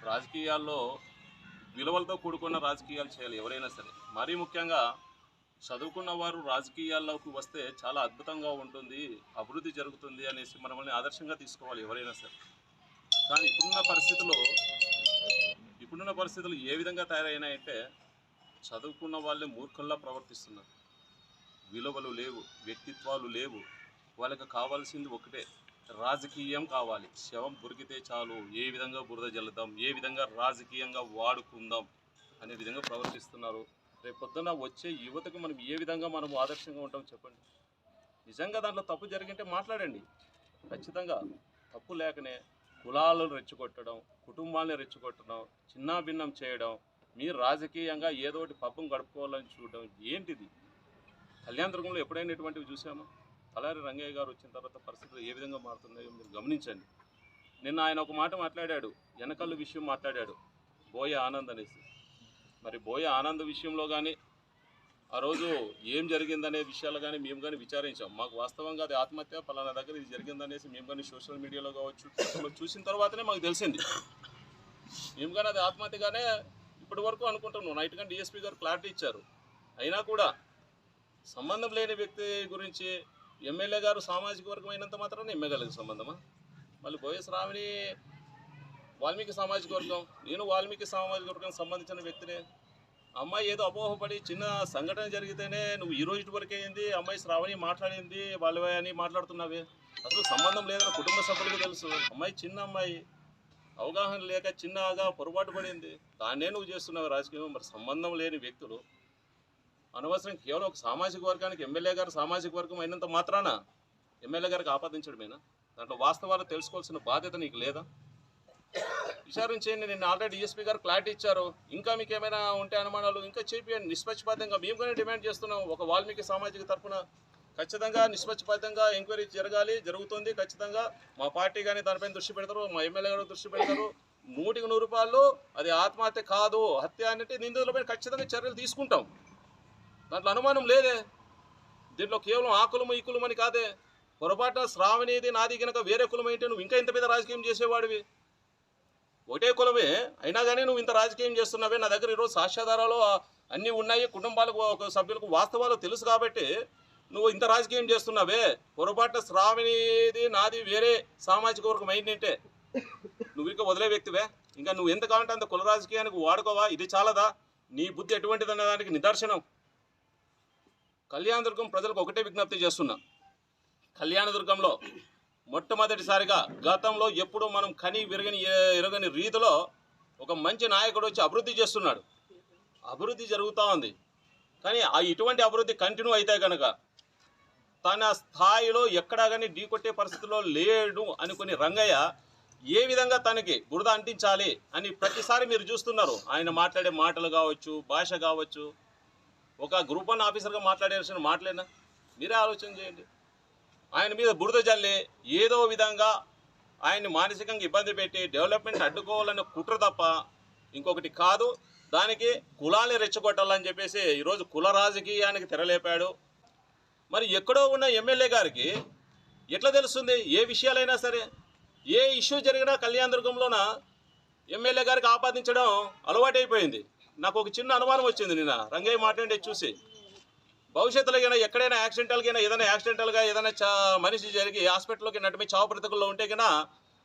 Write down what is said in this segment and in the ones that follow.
రాజకీయాల్లో విలువలతో కూడుకున్న రాజకీయాలు చేయాలి ఎవరైనా సరే. మరీ ముఖ్యంగా చదువుకున్న వారు రాజకీయాల్లోకి వస్తే చాలా అద్భుతంగా ఉంటుంది, అభివృద్ధి జరుగుతుంది అనేసి మనల్ని ఆదర్శంగా తీసుకోవాలి ఎవరైనా సరే. కానీ ఇప్పుడున్న పరిస్థితులు ఏ విధంగా తయారైనాయంటే చదువుకున్న వాళ్ళే మూర్ఖుల్లా ప్రవర్తిస్తున్నారు. విలువలు లేవు, వ్యక్తిత్వాలు లేవు. వాళ్ళకి కావాల్సింది ఒకటే, రాజకీయం కావాలి. శవం దొరికితే చాలు, ఏ విధంగా బురద జల్లుదాం, ఏ విధంగా రాజకీయంగా వాడుకుందాం అనే విధంగా ప్రవర్తిస్తున్నారు. రేపొద్దున వచ్చే యువతకు మనం ఏ విధంగా మనం ఆదర్శంగా ఉంటాం చెప్పండి. నిజంగా దాంట్లో తప్పు జరిగింటే మాట్లాడండి. ఖచ్చితంగా తప్పు లేకనే కులాలను రెచ్చగొట్టడం, కుటుంబాలను రెచ్చగొట్టడం, చిన్నాభిన్నం చేయడం, మీరు రాజకీయంగా ఏదో ఒకటి పబ్బం గడుపుకోవాలని చూడడం ఏంటిది? కళ్యాణదుర్గంలో ఎప్పుడైనా ఇటువంటివి చూసామా? తలారి రంగయ్య గారు వచ్చిన తర్వాత పరిస్థితులు ఏ విధంగా మారుతున్నాయో మీరు గమనించండి. నిన్న ఆయన ఒక మాట మాట్లాడాడు, వెనకళ్ళు విషయం మాట్లాడాడు, బోయ ఆనంద్ అనేసి. మరి బోయ ఆనంద్ విషయంలో కానీ ఆ రోజు ఏం జరిగిందనే విషయాలు కానీ మేము కానీ విచారించాం. మాకు వాస్తవంగా అది ఆత్మహత్య పలానా దగ్గర ఇది జరిగిందనేసి మేము కానీ సోషల్ మీడియాలో కావచ్చు చూసిన తర్వాతనే మాకు తెలిసింది. మేము కానీ అది ఆత్మహత్యగానే ఇప్పటి వరకు అనుకుంటున్నాం. నైట్ కానీ డిఎస్పీ గారు క్లారిటీ ఇచ్చారు. అయినా కూడా సంబంధం లేని వ్యక్తి గురించి ఎమ్మెల్యే గారు సామాజిక వర్గం అయినంత మాత్రాన ఎమ్మెల్యేలకు సంబంధమా? మళ్ళీ బోయస్ రామిని వాల్మీకి సామాజిక వర్గం, నేను వాల్మీకి సామాజిక వర్గం సంబంధించిన వ్యక్తినే. అమ్మాయి ఏదో అపోహపడి చిన్న సంఘటన జరిగితేనే నువ్వు ఈ రోజు వరకే ఏంది అమ్మాయి శ్రావణి మాట్లాడింది వాళ్ళవే అని మాట్లాడుతున్నావే? అసలు సంబంధం లేదని కుటుంబ సభ్యులకు తెలుసు. అమ్మాయి చిన్న అమ్మాయి, అవగాహన లేక చిన్నగా పొరపాటు పడింది, దాన్నే నువ్వు చేస్తున్నావు రాజకీయం. మరి సంబంధం లేని వ్యక్తులు అనవసరం కేవలం ఒక సామాజిక వర్గానికి ఎమ్మెల్యే గారు సామాజిక వర్గం అయినంత మాత్రాన ఎమ్మెల్యే గారికి ఆపాదించడమేనా? దాంట్లో వాస్తవాలు తెలుసుకోవాల్సిన బాధ్యత నీకు లేదా? విచారించేయండి. నిన్న ఆల్రెడీ డిఎస్పీ గారు క్లారిటీ ఇచ్చారు. ఇంకా మీకు ఏమైనా ఉంటే అనుమానాలు ఇంకా చేపియండి నిష్పక్షపాతంగా. మేము కానీ డిమాండ్ చేస్తున్నాం ఒక వాల్మీకి సామాజిక తరఫున ఖచ్చితంగా నిష్పక్షపాతంగా ఎంక్వైరీ జరుగుతుంది. ఖచ్చితంగా మా పార్టీ కానీ దానిపైన దృష్టి పెడతారు, మా ఎమ్మెల్యే గారు దృష్టి పెడతారు. 100% అది ఆత్మహత్య కాదు, హత్య అంటే నిందితులపై ఖచ్చితంగా చర్యలు తీసుకుంటాం. దాంట్లో అనుమానం లేదే. దీంట్లో కేవలం ఆ కులము ఈ కులం అని కాదే. పొరపాటున శ్రావణిది నాది కనుక వేరే కులం ఏంటి, నువ్వు ఇంకా ఇంత పెద్ద రాజకీయం చేసేవాడివి. ఒకటే కులమే అయినా కానీ నువ్వు ఇంత రాజకీయం చేస్తున్నావే. నా దగ్గర ఈరోజు సాక్ష్యాధారాలు అన్నీ ఉన్నాయి, కుటుంబాలకు సభ్యులకు వాస్తవాలు తెలుసు కాబట్టి నువ్వు ఇంత రాజకీయం చేస్తున్నావే. పొరపాటున శ్రావణిది నాది వేరే సామాజిక వర్గం అయిందంటే నువ్వు ఇంకా వదిలే వ్యక్తివే. ఇంకా నువ్వు ఎంత కావాలంటే అంత కుల రాజకీయానికి వాడుకోవా? ఇది చాలదా? నీ బుద్ధి ఎటువంటిది అనే దానికి నిదర్శనం. కళ్యాణదుర్గం ప్రజలకు ఒకటే విజ్ఞప్తి చేస్తున్నా, కళ్యాణదుర్గంలో మొట్టమొదటిసారిగా గతంలో ఎప్పుడూ మనం కని ఎరగని రీతిలో ఒక మంచి నాయకుడు వచ్చి అభివృద్ధి చేస్తున్నాడు. అభివృద్ధి జరుగుతూ ఉంది. కానీ ఇటువంటి అభివృద్ధి కంటిన్యూ అయితే కనుక తన స్థాయిలో ఎక్కడా కానీ ఢీకొట్టే పరిస్థితిలో లేడు అనుకుని రంగయ్య ఏ విధంగా తనకి బురద అంటించాలి అని ప్రతిసారి మీరు చూస్తున్నారు. ఆయన మాట్లాడే మాటలు కావచ్చు, భాష కావచ్చు, ఒక గ్రూప్ 1 ఆఫీసర్గా మాట్లాడాల్సిన మాటలేనా? మీరే ఆలోచన చేయండి. ఆయన మీద బురద జల్లి ఏదో విధంగా ఆయన్ని మానసికంగా ఇబ్బంది పెట్టి డెవలప్మెంట్ అడ్డుకోవాలన్న కుట్ర తప్ప ఇంకొకటి కాదు. దానికి కులాన్ని రెచ్చగొట్టాలని చెప్పేసి ఈరోజు కుల రాజకీయానికి తెరలేపాడు. మరి ఎక్కడో ఉన్న ఎమ్మెల్యే గారికి ఎట్లా తెలుస్తుంది? ఏ విషయాలైనా సరే, ఏ ఇష్యూ జరిగినా కళ్యాణదుర్గంలోన ఎమ్మెల్యే గారికి ఆపాదించడం అలవాటైపోయింది. నాకు ఒక చిన్న అనుమానం వచ్చింది నిన్న రంగయ్య మాట్లాడే చూసి. భవిష్యత్తులో అయినా ఎక్కడైనా యాక్సిడెంటల్గా ఏదైనా మనిషి జరిగి హాస్పిటల్లోకి నడిపి చావు బ్రతుకుల్లో ఉంటే కన్నా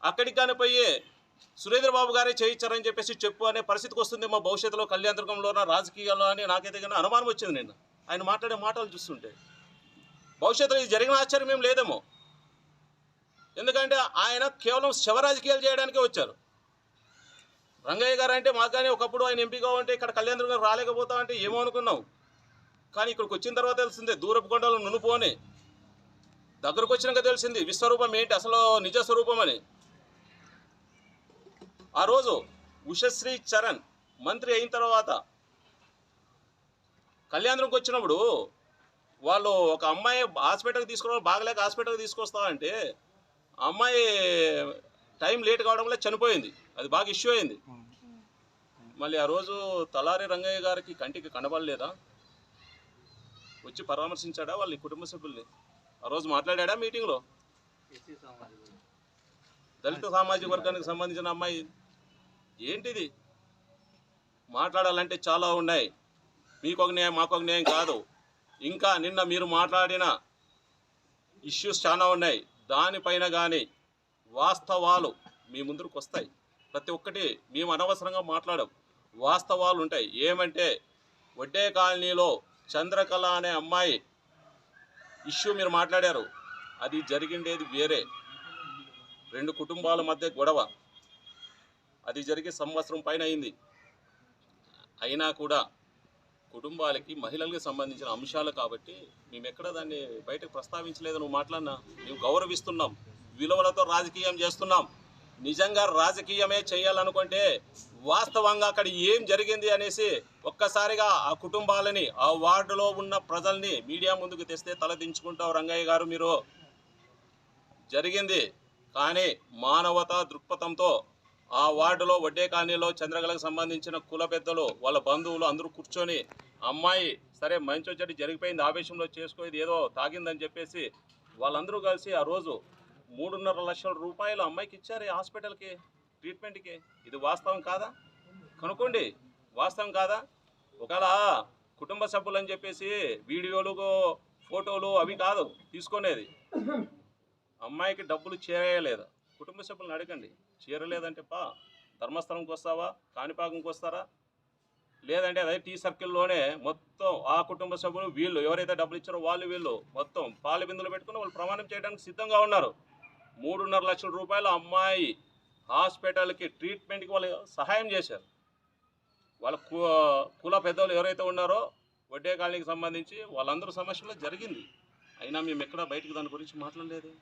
అక్కడికి కానీ పోయి సురేంద్ర బాబు గారే చేయించారని చెప్పేసి చెప్పు అనే పరిస్థితికి వస్తుందేమో భవిష్యత్తులో కళ్యాణదుర్గంలోన రాజకీయాల్లో అని నాకైతే కన్నా అనుమానం వచ్చింది నిన్న ఆయన మాట్లాడే మాటలు చూస్తుంటే. భవిష్యత్తులో ఇది జరిగిన ఆశ్చర్యం ఏం లేదేమో. ఎందుకంటే ఆయన కేవలం శవ రాజకీయాలు చేయడానికే వచ్చారు. రంగయ్య గారు అంటే మాకు కానీ ఒకప్పుడు ఆయన ఎంపీగా ఉంటే ఇక్కడ కళ్యాణదుర్గం రాలేకపోతా అంటే ఏమో అనుకున్నాం. కానీ ఇక్కడికి వచ్చిన తర్వాత తెలిసిందే దూరపు కొండలు నునుపోని. దగ్గరకు వచ్చినాక తెలిసింది విశ్వరూపం ఏంటి, అసలు నిజ స్వరూపం అని. ఆ రోజు ఉషశ్రీ చరణ్ మంత్రి అయిన తర్వాత కళ్యాణదుర్గంకి వచ్చినప్పుడు వాళ్ళు ఒక అమ్మాయి హాస్పిటల్కి తీసుకురావాలి, బాగలేక హాస్పిటల్కి తీసుకొస్తామంటే అమ్మాయి టైం లేట్ కావడం వల్ల చనిపోయింది. అది బాగా ఇష్యూ అయింది. మళ్ళీ ఆ రోజు తలారి రంగయ్య గారికి కంటికి కనబడలేదా? వచ్చి పరామర్శించాడా వాళ్ళ కుటుంబ సభ్యుల్ని? ఆ రోజు మాట్లాడా ఏంటిది? మాట్లాడాలంటే చాలా ఉన్నాయి. మీకొక న్యాయం మాకొక న్యాయం కాదు. ఇంకా నిన్న మీరు మాట్లాడిన ఇష్యూస్ చాలా ఉన్నాయి. దానిపైన కానీ వాస్తవాలు మీ ముందుకు వస్తాయి. ప్రతి ఒక్కటి మేము అనవసరంగా మాట్లాడాం. వాస్తవాలు ఉంటాయి. ఏమంటే వడ్డే కాలనీలో చంద్రకళ అనే అమ్మాయి ఇష్యూ మీరు మాట్లాడారు. అది జరిగిండేది వేరే. 2 కుటుంబాల మధ్య గొడవ. అది జరిగి సంవత్సరం పైన అయింది. అయినా కూడా కుటుంబాలకి మహిళలకు సంబంధించిన అంశాలు కాబట్టి మేము ఎక్కడ దాన్ని బయటకు ప్రస్తావించలేదు. నువ్వు మాట్లాడినా మేము గౌరవిస్తున్నాం. విలువలతో రాజకీయం చేస్తున్నాం. నిజంగా రాజకీయమే చేయాలనుకుంటే వాస్తవంగా అక్కడ ఏం జరిగింది అనేసి ఒక్కసారిగా ఆ కుటుంబాలని, ఆ వార్డులో ఉన్న ప్రజల్ని మీడియా ముందుకు తెస్తే తలదించుకుంటావు రంగయ్య గారు. మీరు జరిగింది కానీ మానవతా దృక్పథంతో ఆ వార్డులో వడ్డే కాలనీలో చంద్రకళకు సంబంధించిన కుల పెద్దలు, వాళ్ళ బంధువులు అందరూ కూర్చొని అమ్మాయి సరే మంచి వచ్చేటి జరిగిపోయింది, ఆవేశంలో చేసుకోేది ఏదో తాగిందని చెప్పేసి వాళ్ళందరూ కలిసి ఆ రోజు 3.5 లక్షల రూపాయలు అమ్మాయికి ఇచ్చారు హాస్పిటల్కి ట్రీట్మెంట్కి. ఇది వాస్తవం కాదా? కనుక్కోండి. వాస్తవం కాదా? ఒకవేళ కుటుంబ సభ్యులు అని చెప్పేసి వీడియోలు ఫోటోలు అవి కాదు తీసుకునేది. అమ్మాయికి డబ్బులు చేరలేదా? కుటుంబ సభ్యులను అడగండి. చేరలేదంటే ధర్మస్థలంకి వస్తావా, కాణిపాకంకి వస్తారా? లేదంటే అదే టీ సర్కిల్లోనే మొత్తం ఆ కుటుంబ సభ్యులు వీళ్ళు ఎవరైతే డబ్బులు ఇచ్చారో వీళ్ళు మొత్తం పాల బిందులు పెట్టుకుని వాళ్ళు ప్రమాణం చేయడానికి సిద్ధంగా ఉన్నారు. 3.5 లక్షల రూపాయలు అమ్మాయి హాస్పిటల్కి ట్రీట్మెంట్కి వాళ్ళు సహాయం చేశారు. వాళ్ళ కుల పెద్దలు ఎవరైతే ఉన్నారో వడ్డే కాలనీకి సంబంధించి వాళ్ళందరూ సమస్యలో జరిగింది. అయినా మేము ఎక్కడ బయటకు దాని గురించి మాట్లాడలేదు.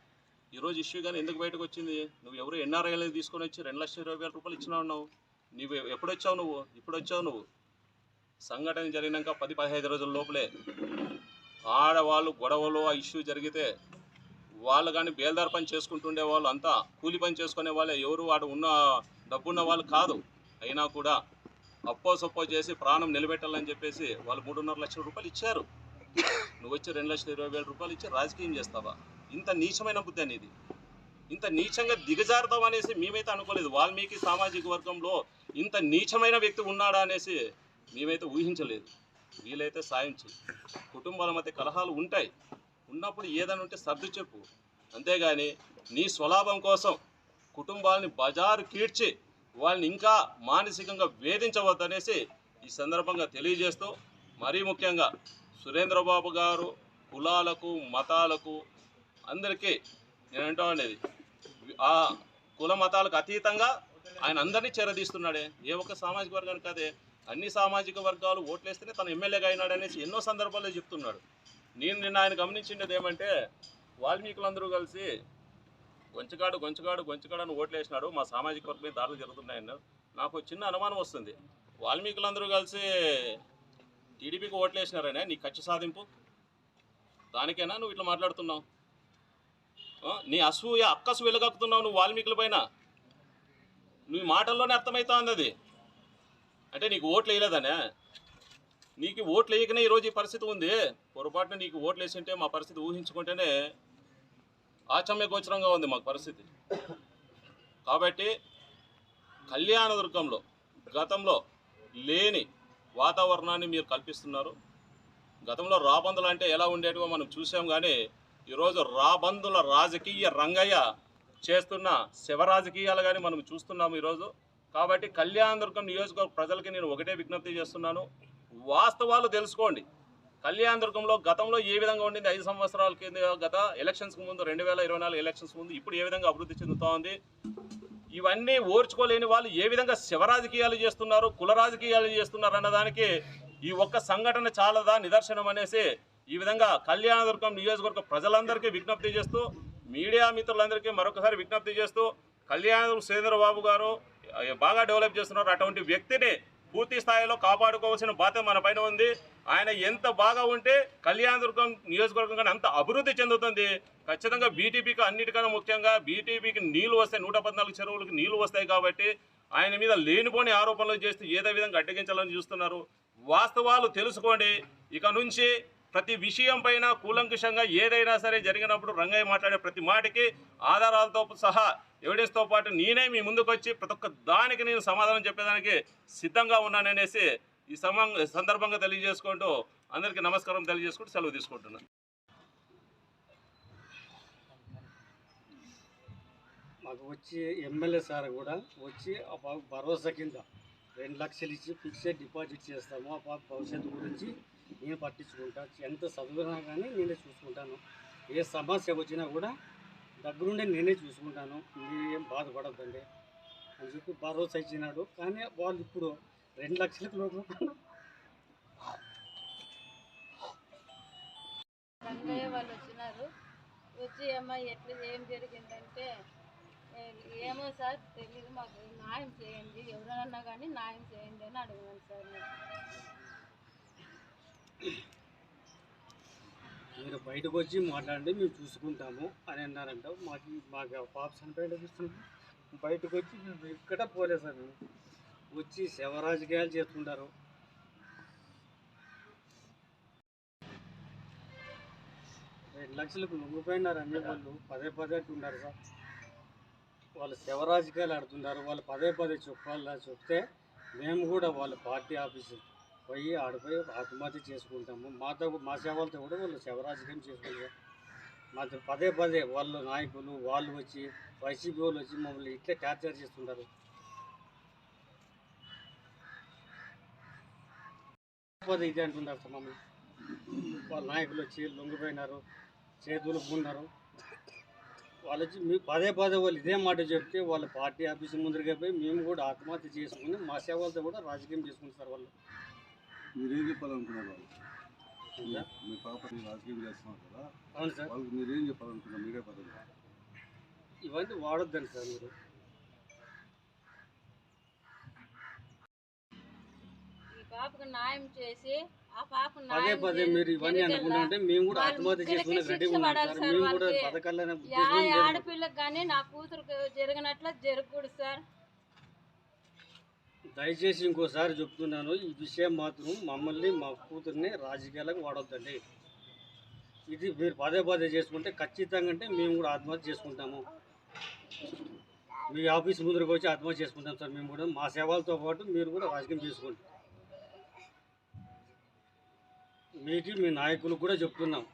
ఈరోజు ఇష్యూ కానీ ఎందుకు బయటకు వచ్చింది? నువ్వు ఎవరు ఎన్ఆర్ఐలు తీసుకొని వచ్చి 2,20,000 రూపాయలు ఇచ్చినావు. నువ్వు ఎప్పుడు వచ్చావు? ఇప్పుడు వచ్చావు. నువ్వు సంఘటన జరిగినాక 10-15 రోజుల లోపలే ఆడవాళ్ళు గొడవలు ఆ ఇష్యూ జరిగితే వాళ్ళు కానీ బేల్దార్ పని చేసుకుంటుండే వాళ్ళు అంతా కూలి పని చేసుకునే వాళ్ళే. ఎవరు వాడు ఉన్న డబ్బున్న వాళ్ళు కాదు. అయినా కూడా అప్పో సొప్పో చేసి ప్రాణం నిలబెట్టాలని చెప్పేసి వాళ్ళు 3.5 లక్షల రూపాయలు ఇచ్చారు. నువ్వు వచ్చి 2,20,000 రూపాయలు ఇచ్చి రాజకీయం చేస్తావా? ఇంత నీచమైన బుద్ధి అనేది, ఇంత నీచంగా దిగజారుతాం అనేసి మేమైతే అనుకోలేదు. వాల్మీకి సామాజిక వర్గంలో ఇంత నీచమైన వ్యక్తి ఉన్నాడా అనేసి మేమైతే ఊహించలేదు. వీలైతే సాయం చేయి. కుటుంబాల మధ్య కలహాలు ఉంటాయి. ఉన్నప్పుడు ఏదైనా ఉంటే సర్దు చెప్పు. అంతేగాని నీ స్వలాభం కోసం కుటుంబాలని బజారు కీడ్చి వాళ్ళని ఇంకా మానసికంగా వేధించవద్దనేసి ఈ సందర్భంగా తెలియజేస్తూ, మరీ ముఖ్యంగా సురేంద్రబాబు గారు కులాలకు మతాలకు అందరికీ నేను అంటూ ఉండేది, ఆ కుల మతాలకు అతీతంగా ఆయన అందరినీ చేరదీస్తున్నాడే. ఏ ఒక్క సామాజిక వర్గానికి కాదే, అన్ని సామాజిక వర్గాలు ఓట్లేస్తేనే తను ఎమ్మెల్యేగా అయినాడు అనేసి ఎన్నో సందర్భాల్లో చెప్తున్నాడు. నేను నిన్న ఆయన గమనించిండేది ఏమంటే వాల్మీకులందరూ కలిసి గొంచగాడు ఓట్లేసినాడు, మా సామాజిక వర్గం మీద దాడులు జరుగుతున్నాయన్నారు. నాకు చిన్న అనుమానం వస్తుంది. వాల్మీకులందరూ కలిసి టీడీపీకి ఓట్లేసినారనే నీ కక్ష సాధింపు దానికైనా నువ్వు ఇట్లా మాట్లాడుతున్నావు? నీ అసూయ అక్కసు వెలుగక్కుతున్నావు నువ్వు వాల్మీకుల పైన. నీ మాటల్లోనే అర్థమవుతుంది అది. అంటే నీకు ఓట్లు వేయలేదనే? నీకు ఓట్లు వేయకనే ఈరోజు ఈ పరిస్థితి ఉంది. పొరపాటున నీకు ఓట్లు వేసింటే మా పరిస్థితి ఊహించుకుంటేనే ఆచమ్య గోచరంగా ఉంది మాకు పరిస్థితి. కాబట్టి కళ్యాణదుర్గంలో గతంలో లేని వాతావరణాన్ని మీరు కల్పిస్తున్నారు. గతంలో రాబందులు అంటే ఎలా ఉండేటివో మనం చూసాం. కానీ ఈరోజు రాబందుల రాజకీయ రంగయ్య చేస్తున్న శివ రాజకీయాలు కానీ మనం చూస్తున్నాము ఈరోజు. కాబట్టి కళ్యాణదుర్గం నియోజకవర్గ ప్రజలకి నేను ఒకటే విజ్ఞప్తి చేస్తున్నాను, వాస్తవాలు తెలుసుకోండి. కళ్యాణదుర్గంలో గతంలో ఏ విధంగా ఉండింది 5 సంవత్సరాల కింద, గత ఎలక్షన్స్కి ముందు 2024 ఎలక్షన్స్ ముందు ఇప్పుడు ఏ విధంగా అభివృద్ధి చెందుతూ ఉంది, ఇవన్నీ ఓర్చుకోలేని వాళ్ళు ఏ విధంగా శివ రాజకీయాలు చేస్తున్నారు, కుల రాజకీయాలు చేస్తున్నారు అన్నదానికి ఈ ఒక్క సంఘటన చాలదా నిదర్శనం అనేసి ఈ విధంగా కళ్యాణదుర్గం నియోజకవర్గ ప్రజలందరికీ విజ్ఞప్తి చేస్తూ, మీడియా మిత్రులందరికీ మరొకసారి విజ్ఞప్తి చేస్తూ, కళ్యాణదుర్గం సురేంద్రబాబు గారు బాగా డెవలప్ చేస్తున్నారు. అటువంటి వ్యక్తిని పూర్తి స్థాయిలో కాపాడుకోవాల్సిన బాధ్యత మన పైన ఉంది. ఆయన ఎంత బాగా ఉంటే కళ్యాణదుర్గం నియోజకవర్గం కానీ అంత అభివృద్ధి చెందుతుంది. ఖచ్చితంగా బీటీపీకి అన్నిటికన్నా ముఖ్యంగా బీటీపీకి నీళ్లు వస్తాయి, 114 చెరువులకు నీళ్లు వస్తాయి. కాబట్టి ఆయన మీద లేనిపోని ఆరోపణలు చేస్తూ ఏదో విధంగా అడ్డగించాలని చూస్తున్నారు. వాస్తవాలు తెలుసుకోండి. ఇక నుంచి ప్రతి విషయం పైన కూలంకుషంగా ఏదైనా సరే జరిగినప్పుడు రంగయ్య మాట్లాడే ప్రతి మాటకి ఆధారాలతో సహా ఎవిడెన్స్తో పాటు నేనే మీ ముందుకు వచ్చి ప్రతి ఒక్క దానికి నేను సమాధానం చెప్పేదానికి సిద్ధంగా ఉన్నాననేసి ఈ సందర్భంగా తెలియజేసుకుంటూ అందరికీ నమస్కారం తెలియజేసుకుంటూ సెలవు తీసుకుంటున్నాను. మాకు వచ్చి ఎమ్మెల్యే సార్ కూడా వచ్చి ఆ పాప భరోసా కింద 2 లక్షలు ఇచ్చి ఫిక్స్డ్ డిపాజిట్ చేస్తాము. ఆ పాప భవిష్యత్తు గురించి నేను పట్టించుకుంటా, ఎంత చదివినా కానీ నేనే చూసుకుంటాను, ఏ సమస్య వచ్చినా కూడా దగ్గరుండి నేనే చూసుకుంటాను, మీరేం బాధపడద్దండి అని చెప్పి భరోసా ఇచ్చినాడు. కానీ వాళ్ళు ఇప్పుడు 2 లక్షలకు లోపల రంగయ్య వాళ్ళు వచ్చినారు. వచ్చి అమ్మ ఎట్లా ఏం జరిగిందంటే ఏమో సార్ తెలియదు, మాకు న్యాయం చేయండి, ఎవరైనా కానీ న్యాయం చేయండి అని అడిగినాను సార్. మీరు బయటకు వచ్చి మాట్లాడండి, మేము చూసుకుంటాము అని అన్నారంట. మాకు పాప చనిపోయిస్తున్నాం, బయటకు వచ్చి మేము ఇక్కడ పోలేదు సార్. మేము వచ్చి శవ రాజకీయాలు చేస్తుంటారు. 2 లక్షలకు లొంగిపోయినారు అన్ని వాళ్ళు పదే అంటున్నారు సార్. వాళ్ళు శవ రాజకీయాలు ఆడుతున్నారు. వాళ్ళు పదే చెప్తే మేము కూడా వాళ్ళ పార్టీ ఆఫీసు పోయి ఆడిపోయి ఆత్మహత్య చేసుకుంటాము. మా సేవలతో కూడా వాళ్ళు శవ రాజకీయం చేసుకుంటారు. మాకు పదే వాళ్ళు నాయకులు వాళ్ళు వచ్చి వైసీపీ వాళ్ళు వచ్చి మమ్మల్ని ఇట్లే టార్చర్ చేస్తుంటారు. ఇది అంటున్నారు సార్. మమ్మల్ని వాళ్ళ నాయకులు వచ్చి లొంగిపోయినారు, చేతులు ఉన్నారు. వాళ్ళు వచ్చి మీ పదే వాళ్ళు ఇదే మాట చెప్తే వాళ్ళ పార్టీ ఆఫీసు ముందరిగా పోయి మేము కూడా ఆత్మహత్య చేసుకుని మా సేవలతో కూడా రాజకీయం చేసుకుంటారు వాళ్ళు. మీరేం చెప్పాలనుకున్నారు? మీ పాపని రాజకీయం చేస్తున్నారు కదా. అవును సార్. వాళ్ళకి మీరేం చెప్పాలనుకున్నారు? మీరే పదవి ఇవన్నీ వాడొద్దండి సార్. మీరు ఈ పాపకు న్యాయం చేసి ఆ పాప పదే మీరు ఇవన్నీ అనుకుంటుంటే మేము కూడా ఆత్మహత్య చేసుకునే రెడీగా ఉన్నాం సార్. మేము కూడా బతకాలనే ఆడపిల్లకి కానీ నా కూతురుకు జరిగినట్లు జరగకూడదు సార్. దయచేసి ఇంకోసారి చెప్తున్నాను, ఈ విషయం మాత్రం మమ్మల్ని మా కూతుర్ని రాజకీయాలకు వాడొద్దండి. ఇది మీరు పదే చేసుకుంటే ఖచ్చితంగా అంటే మేము కూడా ఆత్మహత్య చేసుకుంటాము. మీ ఆఫీస్ ముందరకు వచ్చి ఆత్మహత్య చేసుకుంటాం సార్. మేము కూడా మా సేవలతో పాటు మీరు కూడా రాజకీయం చేసుకోండి. మీకు మీ నాయకులకు కూడా చెప్తున్నాం,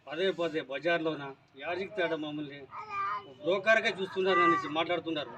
పదే బజార్లోన యాడికి తేడా మమ్మల్ని బ్రోకర్గా చూస్తున్నారు అనేసి మాట్లాడుతున్నారు.